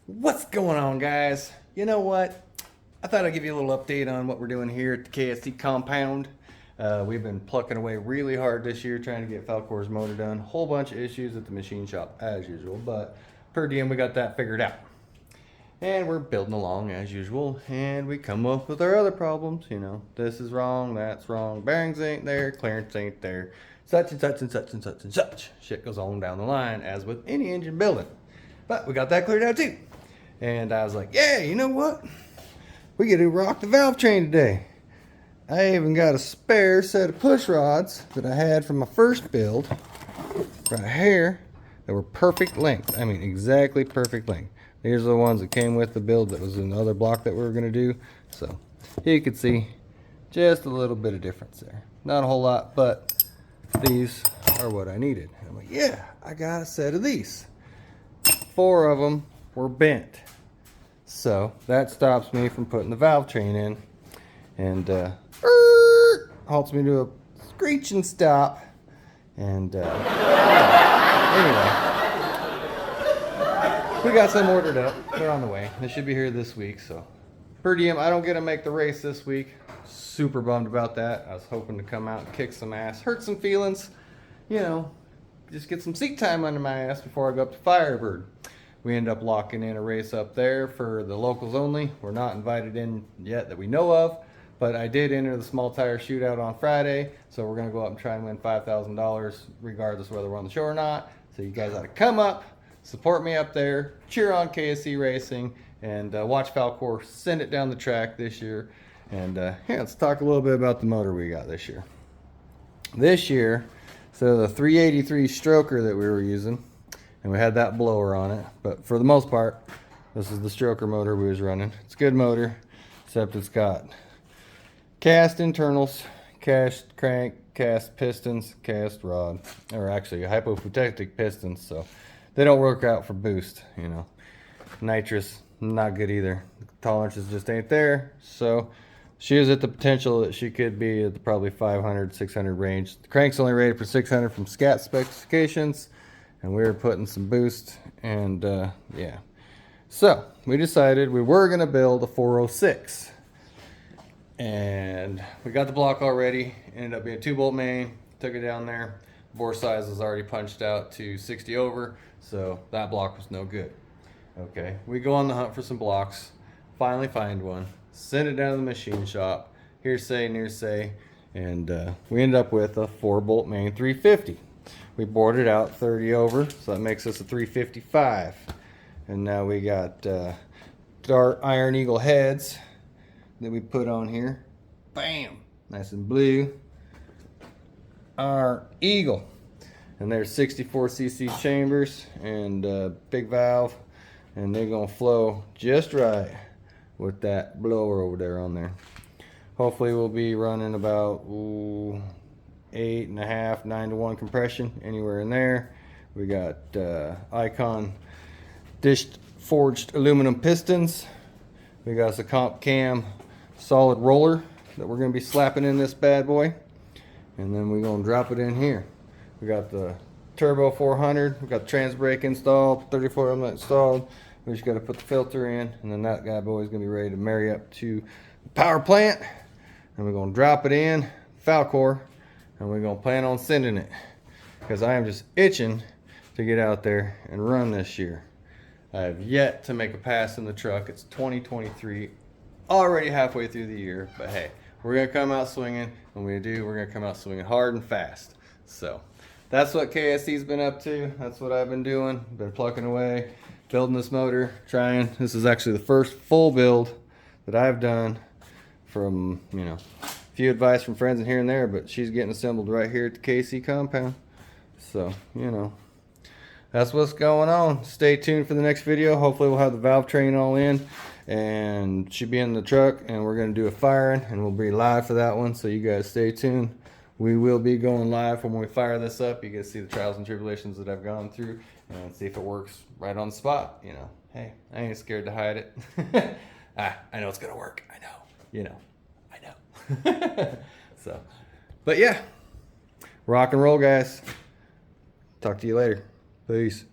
What's going on, guys? You know what? I thought I'd give you a little update on what we're doing here at the K.S.E compound. We've been plucking away really hard this year trying to get Falkor's motor done. Whole bunch of issues at the machine shop as usual, but per diem we got that figured out. And we're building along as usual, and we come up with our other problems. You know, this is wrong, that's wrong, bearings ain't there, clearance ain't there, such and such and such and such and such. Shit goes on down the line as with any engine building. But we got that cleared out too. And I was like, yeah, you know what? We get to rock the valve train today. I even got a spare set of push rods that I had from my first build right here that were perfect length. I mean, exactly perfect length. These are the ones that came with the build that was in the other block that we were going to do. So you can see just a little bit of difference there. Not a whole lot, but these are what I needed. And I'm like, yeah, I got a set of these. 4 of them were bent. So that stops me from putting the valve train in. And halts me to a screeching stop. And anyway. We got some ordered up. They're on the way. They should be here this week. So per diem, I don't get to make the race this week. Super bummed about that. I was hoping to come out and kick some ass, hurt some feelings, you know, just get some seat time under my ass before I go up to Firebird. We end up locking in a race up there for the locals only. We're not invited in yet that we know of, but I did enter the small tire shootout on Friday, so we're gonna go up and try and win $5,000 regardless whether we're on the show or not. So you guys ought to come up, support me up there, cheer on K.S.E Racing, and watch Falkor send it down the track this year. And yeah, let's talk a little bit about the motor we got this year. This year, so the 383 stroker that we were using, and we had that blower on it, but for the most part, this is the stroker motor we was running. It's a good motor, except it's got cast internals, cast crank, cast pistons, cast rod, or actually hypoprotectic pistons, so they don't work out for boost, you know. Nitrous, not good either. The tolerances just ain't there, so she is at the potential that she could be at the probably 500, 600 range. The crank's only rated for 600 from SCAT specifications, and we were putting some boost, and yeah. So we decided we were gonna build a 406, and we got the block already. Ended up being a 2-bolt main. Took it down there. Bore size was already punched out to 60 over, so that block was no good. Okay, we go on the hunt for some blocks. Finally find one. Send it down to the machine shop. Hearsay, nearsay, and we end up with a 4-bolt main 350. We bored it out 30 over, so that makes us a 355. And now we got Dart Iron Eagle heads that we put on here. Bam! Nice and blue. Our Eagle. And there's 64cc chambers and big valve. And they're going to flow just right with that blower over there on there. Hopefully we'll be running about 8.5, 9-to-1 compression, anywhere in there. We got Icon dished forged aluminum pistons. We got us a comp cam solid roller that we're going to be slapping in this bad boy, and then we're going to drop it in here. We got the turbo 400, we got the trans brake installed, 34 element installed. We just got to put the filter in, and then that guy boy is going to be ready to marry up to the power plant, and we're going to drop it in Falkor, and we're going to plan on sending it, because I am just itching to get out there and run this year. I have yet to make a pass in the truck. It's 2023, already halfway through the year, but hey, we're going to come out swinging. When we do, we're going to come out swinging hard and fast. So that's what K.S.E's been up to. That's what I've been doing. Been plucking away, building this motor, trying. This is actually the first full build that I've done from, you know, a few advice from friends and here and there, but she's getting assembled right here at the K.S.E compound. So, you know, that's what's going on. Stay tuned for the next video. Hopefully we'll have the valve train all in and should be in the truck, and we're going to do a firing, and we'll be live for that one, so you guys stay tuned. We will be going live when we fire this up. You guys see the trials and tribulations that I've gone through and see if it works right on the spot. You know, hey, I ain't scared to hide it. I know it's going to work. I know. You know. I know. So, but yeah, rock and roll, guys. Talk to you later. Peace.